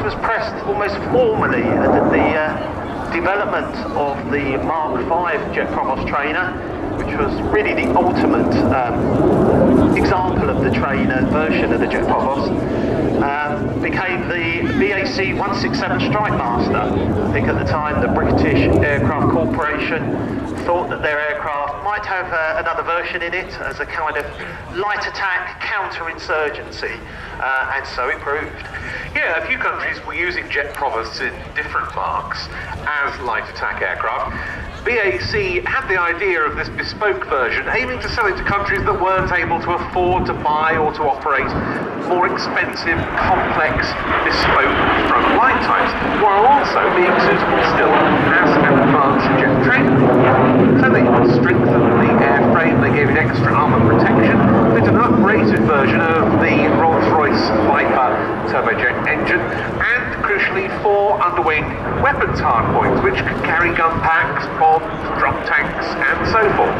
this was pressed almost formally at the development of the Mark V Jet Provost trainer, which was really the ultimate example of the trainer version of the Jet Provost, became the BAC 167 Strikemaster. I think at the time the British Aircraft Corporation thought that their aircraft might have another version in it as a kind of light attack counter-insurgency, and so it proved. Yeah, a few countries were using jet provosts in different marks as light attack aircraft. BAC had the idea of this bespoke version, aiming to sell it to countries that weren't able to afford to buy or to operate more expensive, complex, bespoke front line types, while also being suitable still as an advanced jet trainer. So they strengthened the airframe, they gave it extra armour protection, with an uprated version of the Rolls-Royce Viper turbojet engine, and crucially 4 underwing weapons hardpoints, which could carry gun packs, bombs, drop tanks, and so forth.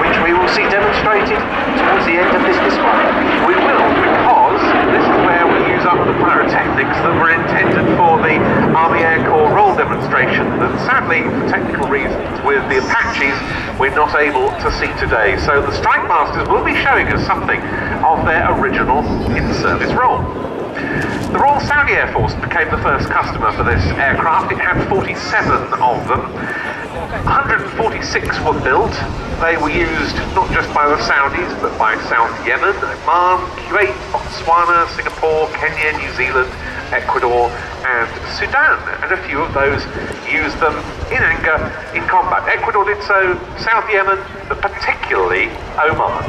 Which we will see demonstrated towards the end of this display. We will, because this is where we use up the pyrotechnics that were intended for the Army Air Corps roll demonstration that sadly, for technical reasons, with the Apaches, we're not able to see today. So the Strikemasters will be showing us something of their original in-service roll. The Royal Saudi Air Force became the first customer for this aircraft. It had 47 of them. 146 were built. They were used not just by the Saudis, but by South Yemen, Oman, Kuwait, Botswana, Singapore, Kenya, New Zealand, Ecuador, and Sudan. And a few of those used them in anger in combat. Ecuador did so, South Yemen, but particularly Oman.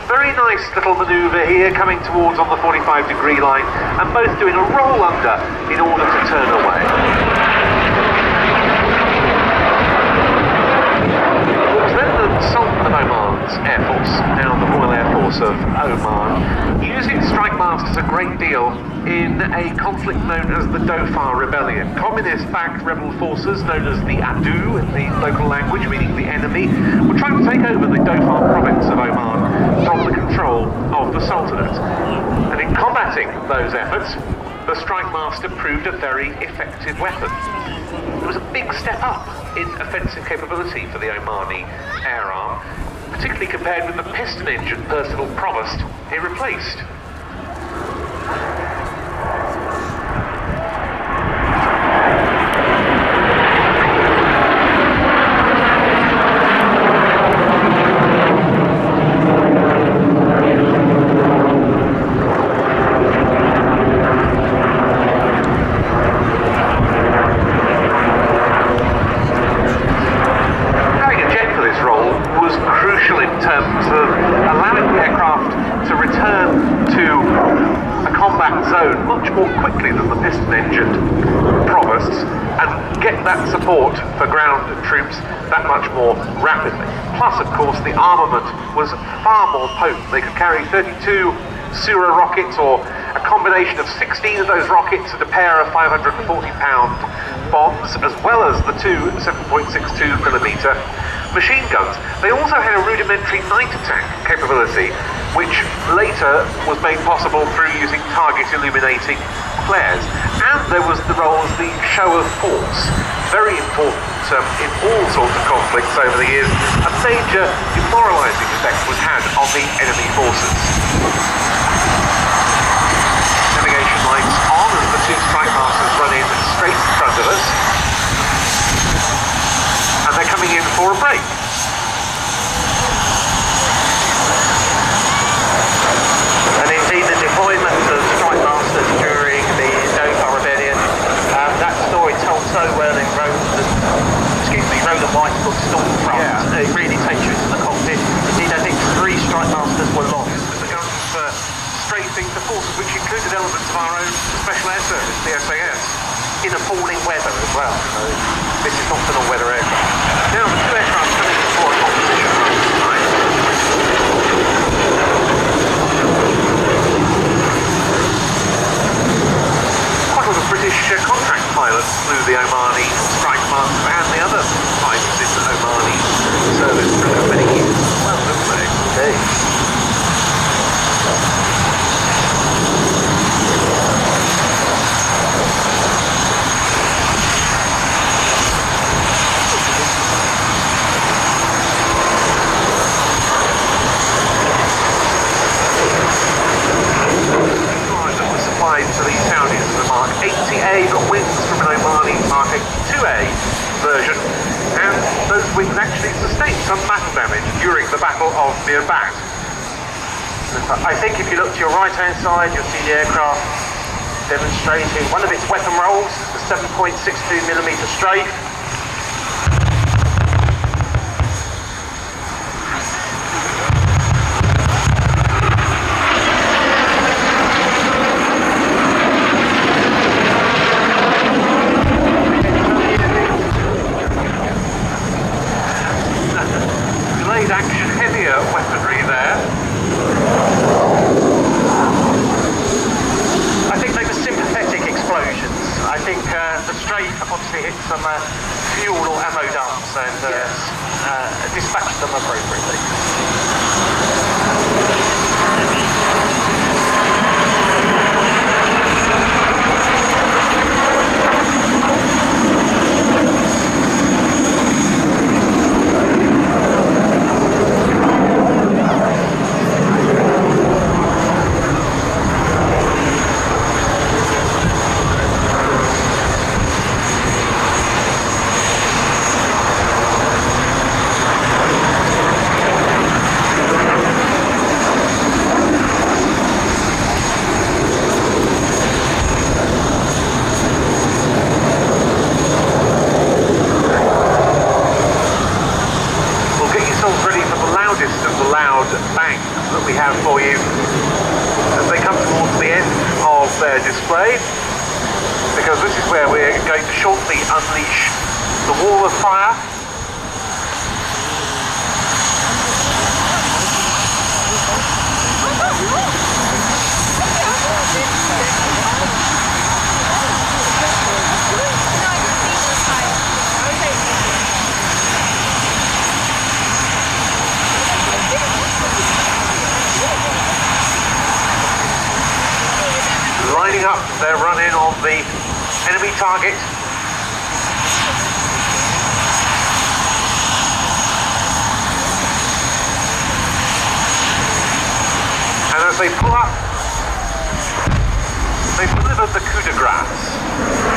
Very nice little manoeuvre here, coming towards on the 45-degree line, and both doing a roll under in order to turn away. It was then the Sultan of Oman's Air Force, now the Royal Air Force of Oman, using Strikemasters a great deal in a conflict known as the Dhofar Rebellion. Communist-backed rebel forces known as the Adu in the local language, meaning the enemy, were trying to take over the Dhofar province of Oman from the control of the Sultanate. And in combating those efforts, the Strikemaster proved a very effective weapon. It was a big step up in offensive capability for the Omani air arm, particularly compared with the piston-engine Percival Provost it replaced. Zone much more quickly than the piston-engined Provosts, and get that support for ground troops that much more rapidly. Plus, of course, the armament was far more potent. They could carry 32 Sura rockets, or a combination of 16 of those rockets and a pair of 540-pound bombs, as well as the two 7.62mm machine guns. They also had a rudimentary night attack capability, which later was made possible through using target illuminating flares. And there was the role as the show of force, very important in all sorts of conflicts over the years. A major demoralizing effect was had on the enemy forces. Navigation lights on as the two Strikemasters run in straight in front of us. And they're coming in for a break. And indeed the deployment of Strikemasters during the Dhofar Rebellion, that story told so well in Roland White's book Stormfront. Yeah. It really takes you into the cockpit. Indeed, I think 3 Strikemasters were lost. The guns for strafing the forces, which included elements of our own Special Air Service, the SAS. In appalling weather as well. So this is not an all-weather aircraft. Now the two aircraft coming for a competition run tonight. Quite a lot of British contract pilots flew the Omani Strikemaster and the other types in Omani service for many years. Well, didn't they? Indeed. damage during the Battle of the BAC. I think if you look to your right hand side, you'll see the aircraft demonstrating one of its weapon rolls, the 7.62mm strafe. Delayed action heavier weaponry there. I think they were sympathetic explosions. I think the strafe obviously hit some fuel or ammo dumps and dispatched them appropriately. banks that we have for you as they come towards the end of their display, because this is where we're going to shortly unleash the wall of fire. Lining up their run-in on the enemy target. And as they pull up, they've delivered the coup de grace.